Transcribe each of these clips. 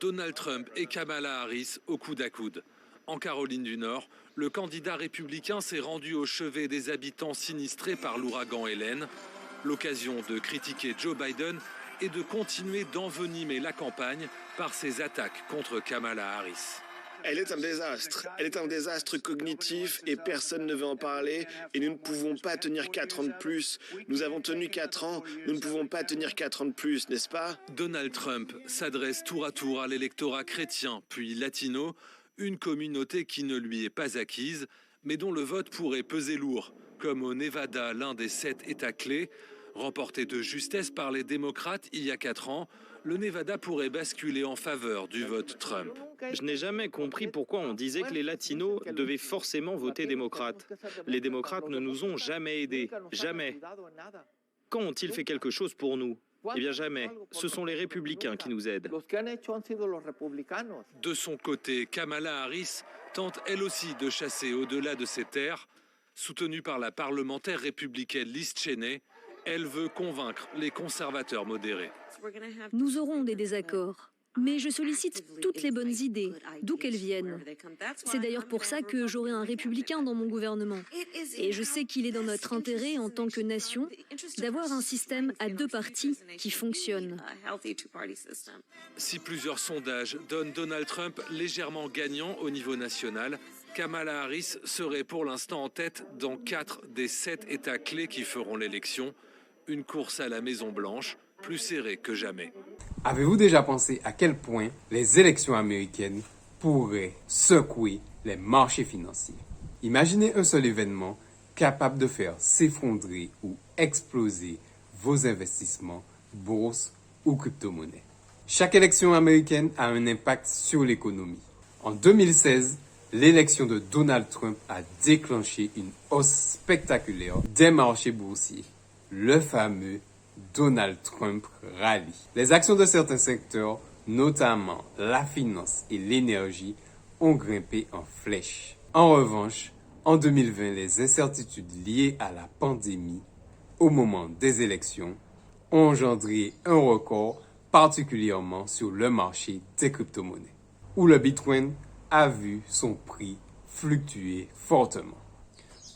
Donald Trump et Kamala Harris au coude à coude. En Caroline du Nord, le candidat républicain s'est rendu au chevet des habitants sinistrés par l'ouragan Hélène. L'occasion de critiquer Joe Biden et de continuer d'envenimer la campagne par ses attaques contre Kamala Harris. Elle est un désastre. Elle est un désastre cognitif et personne ne veut en parler. Et nous ne pouvons pas tenir 4 ans de plus. Nous avons tenu 4 ans, nous ne pouvons pas tenir 4 ans de plus, n'est-ce pas? Donald Trump s'adresse tour à tour à l'électorat chrétien, puis latino, une communauté qui ne lui est pas acquise, mais dont le vote pourrait peser lourd, comme au Nevada, l'un des 7 États clés. Remporté de justesse par les démocrates il y a 4 ans, le Nevada pourrait basculer en faveur du vote Trump. Je n'ai jamais compris pourquoi on disait que les latinos devaient forcément voter démocrate. Les démocrates ne nous ont jamais aidés, jamais. Quand ont-ils fait quelque chose pour nous? Eh bien jamais. Ce sont les républicains qui nous aident. De son côté, Kamala Harris tente elle aussi de chasser au-delà de ses terres. Soutenue par la parlementaire républicaine Liz Cheney, elle veut convaincre les conservateurs modérés. Nous aurons des désaccords, mais je sollicite toutes les bonnes idées, d'où qu'elles viennent. C'est d'ailleurs pour ça que j'aurai un républicain dans mon gouvernement. Et je sais qu'il est dans notre intérêt en tant que nation d'avoir un système à 2 partis qui fonctionne. Si plusieurs sondages donnent Donald Trump légèrement gagnant au niveau national, Kamala Harris serait pour l'instant en tête dans 4 des 7 États clés qui feront l'élection. Une course à la Maison-Blanche, plus serrée que jamais. Avez-vous déjà pensé à quel point les élections américaines pourraient secouer les marchés financiers? Imaginez un seul événement capable de faire s'effondrer ou exploser vos investissements, bourse ou crypto-monnaie. Chaque élection américaine a un impact sur l'économie. En 2016, l'élection de Donald Trump a déclenché une hausse spectaculaire des marchés boursiers. Le fameux Donald Trump Rally. Les actions de certains secteurs, notamment la finance et l'énergie, ont grimpé en flèche. En revanche, en 2020, les incertitudes liées à la pandémie au moment des élections ont engendré un record, particulièrement sur le marché des crypto-monnaies, où le Bitcoin a vu son prix fluctuer fortement.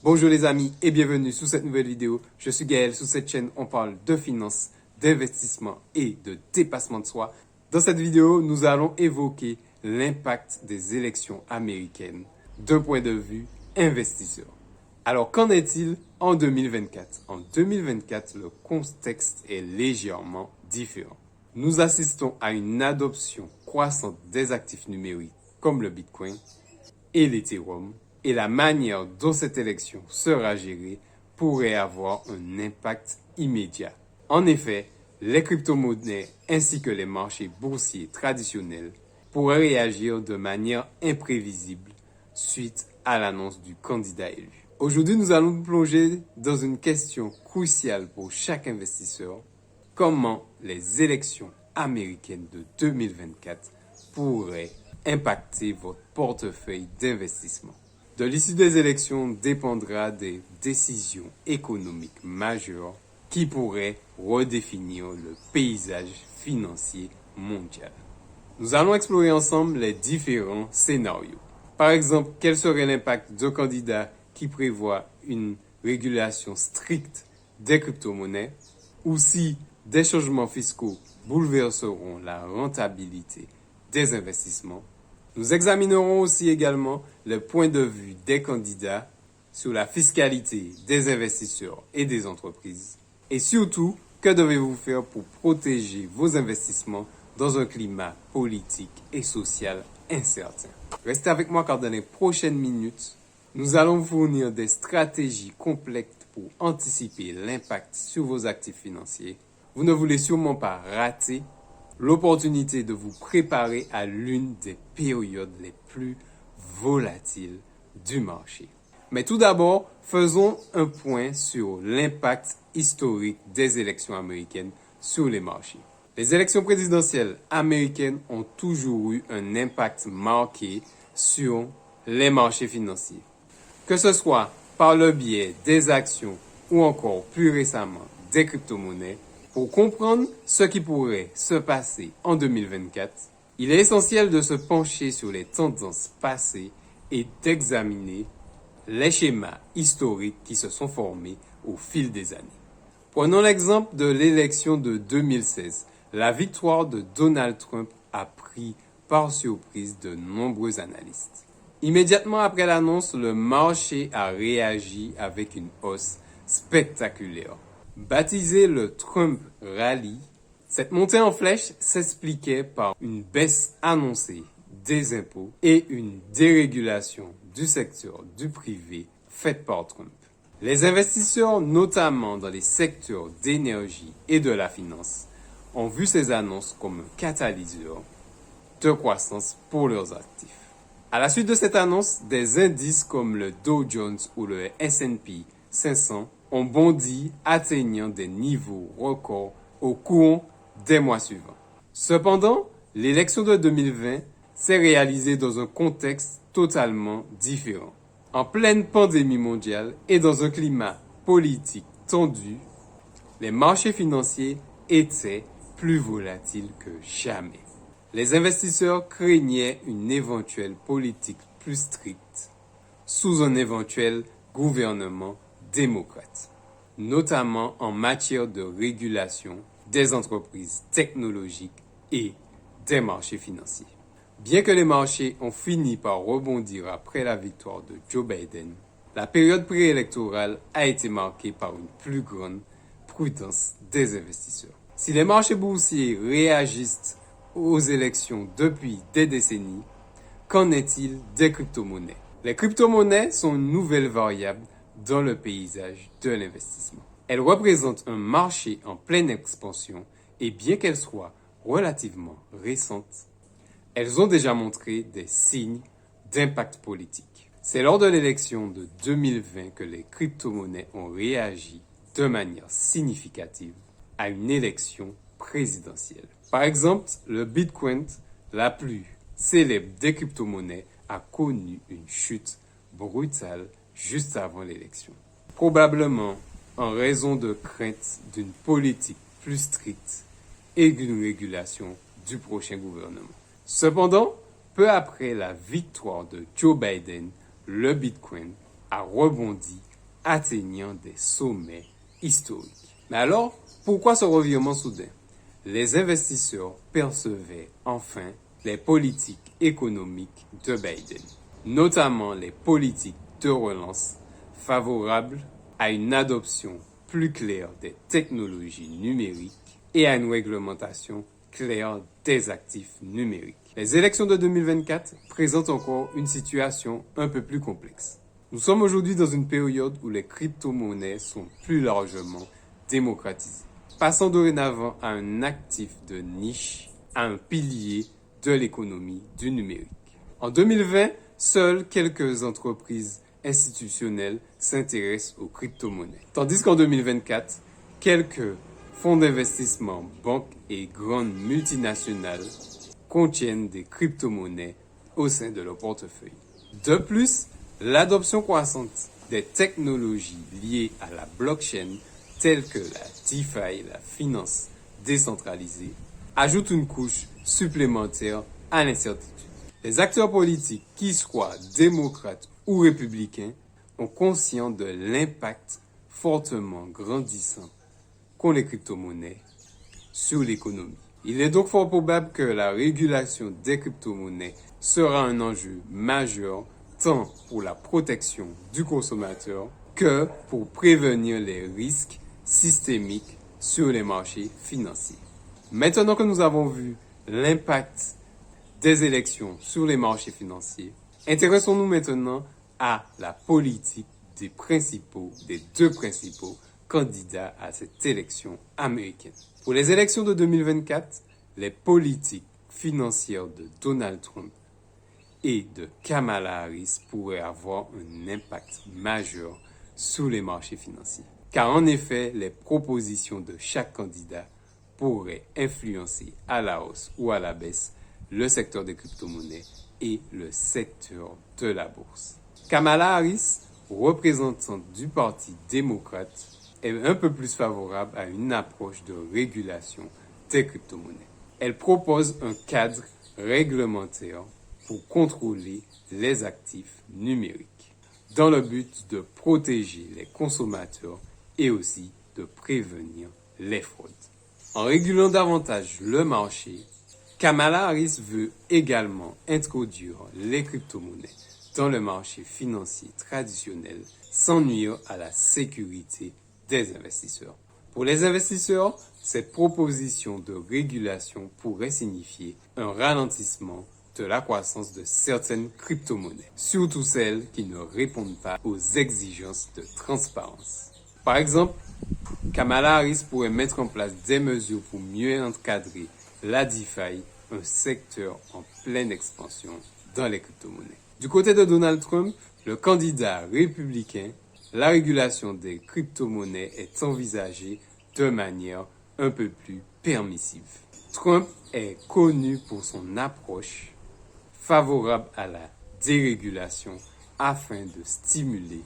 Bonjour les amis et bienvenue sur cette nouvelle vidéo. Je suis Gaël. Sur cette chaîne, on parle de finance, d'investissement et de dépassement de soi. Dans cette vidéo, nous allons évoquer l'impact des élections américaines d'un point de vue investisseur. Alors, qu'en est-il en 2024? En 2024, le contexte est légèrement différent. Nous assistons à une adoption croissante des actifs numériques comme le Bitcoin et l'Ethereum. Et la manière dont cette élection sera gérée pourrait avoir un impact immédiat. En effet, les crypto-monnaies ainsi que les marchés boursiers traditionnels pourraient réagir de manière imprévisible suite à l'annonce du candidat élu. Aujourd'hui, nous allons nous plonger dans une question cruciale pour chaque investisseur. Comment les élections américaines de 2024 pourraient impacter votre portefeuille d'investissement? De l'issue des élections dépendra des décisions économiques majeures qui pourraient redéfinir le paysage financier mondial. Nous allons explorer ensemble les différents scénarios. Par exemple, quel serait l'impact d'un candidat qui prévoit une régulation stricte des crypto-monnaies ou si des changements fiscaux bouleverseront la rentabilité des investissements. Nous examinerons aussi également le point de vue des candidats sur la fiscalité des investisseurs et des entreprises. Et surtout, que devez-vous faire pour protéger vos investissements dans un climat politique et social incertain? Restez avec moi car dans les prochaines minutes, nous allons vous fournir des stratégies complètes pour anticiper l'impact sur vos actifs financiers. Vous ne voulez sûrement pas rater l'opportunité de vous préparer à l'une des périodes les plus volatiles du marché. Mais tout d'abord, faisons un point sur l'impact historique des élections américaines sur les marchés. Les élections présidentielles américaines ont toujours eu un impact marqué sur les marchés financiers. Que ce soit par le biais des actions ou encore plus récemment des crypto-monnaies. Pour comprendre ce qui pourrait se passer en 2024, Il est essentiel de se pencher sur les tendances passées et d'examiner les schémas historiques qui se sont formés au fil des années. Prenons l'exemple de l'élection de 2016. La victoire de Donald Trump a pris par surprise de nombreux analystes. Immédiatement après l'annonce, le marché a réagi avec une hausse spectaculaire. Baptisé le Trump Rally, cette montée en flèche s'expliquait par une baisse annoncée des impôts et une dérégulation du secteur du privé faite par Trump. Les investisseurs, notamment dans les secteurs d'énergie et de la finance, ont vu ces annonces comme un catalyseur de croissance pour leurs actifs. À la suite de cette annonce, des indices comme le Dow Jones ou le S&P 500 ont bondi, atteignant des niveaux records au cours des mois suivants. Cependant, l'élection de 2020 s'est réalisée dans un contexte totalement différent. En pleine pandémie mondiale et dans un climat politique tendu, les marchés financiers étaient plus volatiles que jamais. Les investisseurs craignaient une éventuelle politique plus stricte sous un éventuel gouvernement démocrate, notamment en matière de régulation des entreprises technologiques et des marchés financiers. Bien que les marchés ont fini par rebondir après la victoire de Joe Biden, la période préélectorale a été marquée par une plus grande prudence des investisseurs. Si les marchés boursiers réagissent aux élections depuis des décennies, qu'en est-il des crypto-monnaies? Les crypto-monnaies sont une nouvelle variable dans le paysage de l'investissement. Elles représentent un marché en pleine expansion et bien qu'elles soient relativement récentes, elles ont déjà montré des signes d'impact politique. C'est lors de l'élection de 2020 que les crypto-monnaies ont réagi de manière significative à une élection présidentielle. Par exemple, le Bitcoin, la plus célèbre des crypto-monnaies, a connu une chute brutale juste avant l'élection. Probablement en raison de crainte d'une politique plus stricte et d'une régulation du prochain gouvernement. Cependant, peu après la victoire de Joe Biden, le Bitcoin a rebondi, atteignant des sommets historiques. Mais alors, pourquoi ce revirement soudain? Les investisseurs percevaient enfin les politiques économiques de Biden, notamment les politiques de relance favorables à une adoption plus claire des technologies numériques et à une réglementation claire des actifs numériques. Les élections de 2024 présentent encore une situation un peu plus complexe. Nous sommes aujourd'hui dans une période où les crypto-monnaies sont plus largement démocratisées, passant dorénavant à un actif de niche, à un pilier de l'économie du numérique. En 2020, seules quelques entreprises institutionnelles s'intéressent aux crypto-monnaies, tandis qu'en 2024, quelques fonds d'investissement, banques et grandes multinationales contiennent des crypto-monnaies au sein de leur portefeuille. De plus, l'adoption croissante des technologies liées à la blockchain, telles que la DeFi, la finance décentralisée, ajoute une couche supplémentaire à l'incertitude. Les acteurs politiques, qu'ils soient démocrates ou républicains, ont conscience de l'impact fortement grandissant qu'ont les crypto-monnaies sur l'économie. Il est donc fort probable que la régulation des crypto-monnaies sera un enjeu majeur tant pour la protection du consommateur que pour prévenir les risques systémiques sur les marchés financiers. Maintenant que nous avons vu l'impact des élections sur les marchés financiers, intéressons-nous maintenant à la politique des deux principaux candidats à cette élection américaine. Pour les élections de 2024, les politiques financières de Donald Trump et de Kamala Harris pourraient avoir un impact majeur sur les marchés financiers. Car en effet, les propositions de chaque candidat pourraient influencer à la hausse ou à la baisse le secteur des crypto-monnaies et le secteur de la bourse. Kamala Harris, représentante du Parti démocrate, est un peu plus favorable à une approche de régulation des crypto-monnaies. Elle propose un cadre réglementaires pour contrôler les actifs numériques, dans le but de protéger les consommateurs et aussi de prévenir les fraudes. En régulant davantage le marché, Kamala Harris veut également introduire les crypto-monnaies dans le marché financier traditionnel sans nuire à la sécurité des investisseurs. Pour les investisseurs, cette proposition de régulation pourrait signifier un ralentissement de la croissance de certaines crypto-monnaies, surtout celles qui ne répondent pas aux exigences de transparence. Par exemple, Kamala Harris pourrait mettre en place des mesures pour mieux encadrer la DeFi, un secteur en pleine expansion dans les crypto-monnaies. Du côté de Donald Trump, le candidat républicain, la régulation des crypto-monnaies est envisagée de manière un peu plus permissive. Trump est connu pour son approche favorable à la dérégulation afin de stimuler.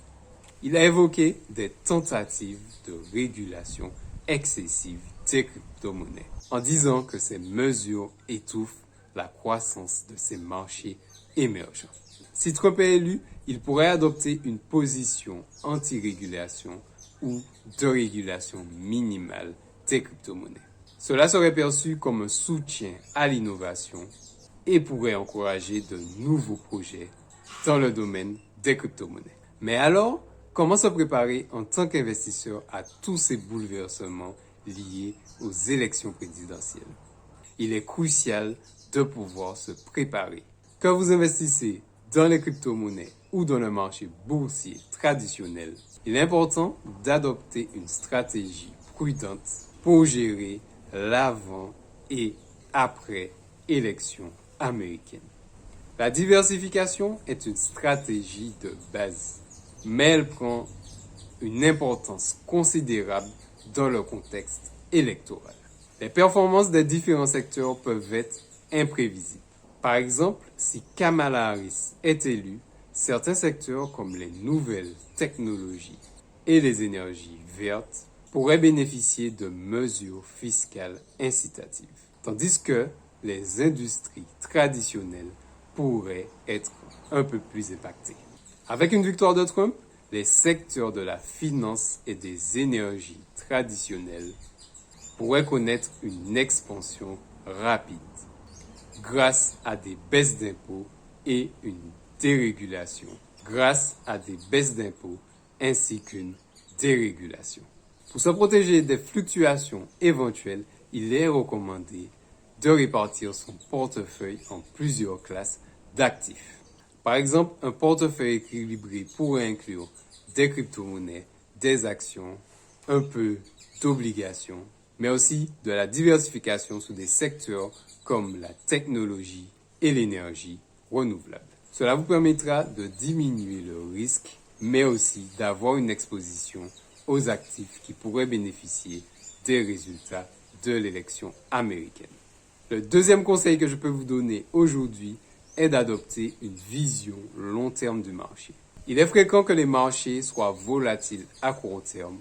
Il a évoqué des tentatives de régulation excessive des crypto-monnaies en disant que ces mesures étouffent la croissance de ces marchés émergents. Si Trump est élu, il pourrait adopter une position anti-régulation ou de régulation minimale des crypto-monnaies. Cela serait perçu comme un soutien à l'innovation et pourrait encourager de nouveaux projets dans le domaine des crypto-monnaies. Mais alors, comment se préparer en tant qu'investisseur à tous ces bouleversements liés aux élections présidentielles? Il est crucial de pouvoir se préparer. Quand vous investissez dans les crypto-monnaies ou dans le marché boursier traditionnel, il est important d'adopter une stratégie prudente pour gérer l'avant et après élection américaine. La diversification est une stratégie de base, mais elle prend une importance considérable dans le contexte électoral. Les performances des différents secteurs peuvent être imprévisibles. Par exemple, si Kamala Harris est élue, certains secteurs comme les nouvelles technologies et les énergies vertes pourraient bénéficier de mesures fiscales incitatives, tandis que les industries traditionnelles pourraient être un peu plus impactées. Avec une victoire de Trump, les secteurs de la finance et des énergies traditionnelles pourraient connaître une expansion rapide grâce à des baisses d'impôts et une dérégulation, grâce à des baisses d'impôts ainsi qu'une dérégulation. Pour se protéger des fluctuations éventuelles, il est recommandé de répartir son portefeuille en plusieurs classes d'actifs. Par exemple, un portefeuille équilibré pourrait inclure des crypto-monnaies, des actions, un peu d'obligations, mais aussi de la diversification sous des secteurs comme la technologie et l'énergie renouvelable. Cela vous permettra de diminuer le risque, mais aussi d'avoir une exposition aux actifs qui pourraient bénéficier des résultats de l'élection américaine. Le deuxième conseil que je peux vous donner aujourd'hui est d'adopter une vision long terme du marché. Il est fréquent que les marchés soient volatiles à court terme,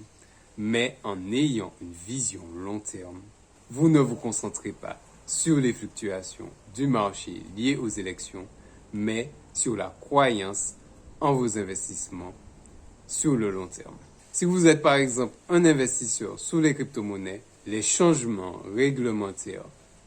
mais en ayant une vision long terme, vous ne vous concentrez pas sur les fluctuations du marché liées aux élections, mais sur la croyance en vos investissements sur le long terme. Si vous êtes par exemple un investisseur sous les crypto-monnaies, les changements réglementaires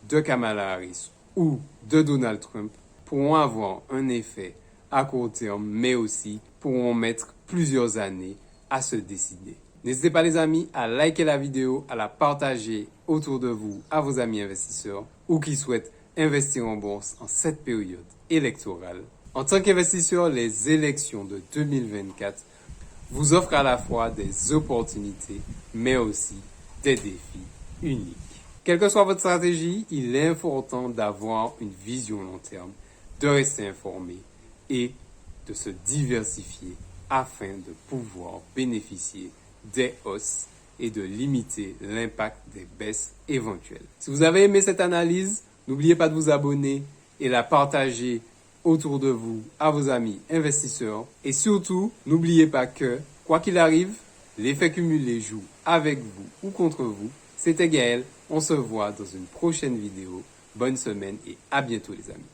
de Kamala Harris ou de Donald Trump pourront avoir un effet à court terme, mais aussi pourront mettre plusieurs années à se décider. N'hésitez pas les amis à liker la vidéo, à la partager autour de vous à vos amis investisseurs ou qui souhaitent investir en bourse en cette période électorale. En tant qu'investisseur, les élections de 2024 vous offrent à la fois des opportunités, mais aussi des défis uniques. Quelle que soit votre stratégie, il est important d'avoir une vision long terme, de rester informé et de se diversifier afin de pouvoir bénéficier des hausses et de limiter l'impact des baisses éventuelles. Si vous avez aimé cette analyse, n'oubliez pas de vous abonner et la partager autour de vous à vos amis investisseurs. Et surtout, n'oubliez pas que, quoi qu'il arrive, l'effet cumulé joue avec vous ou contre vous. C'était Gaël, on se voit dans une prochaine vidéo. bonne semaine et à bientôt les amis.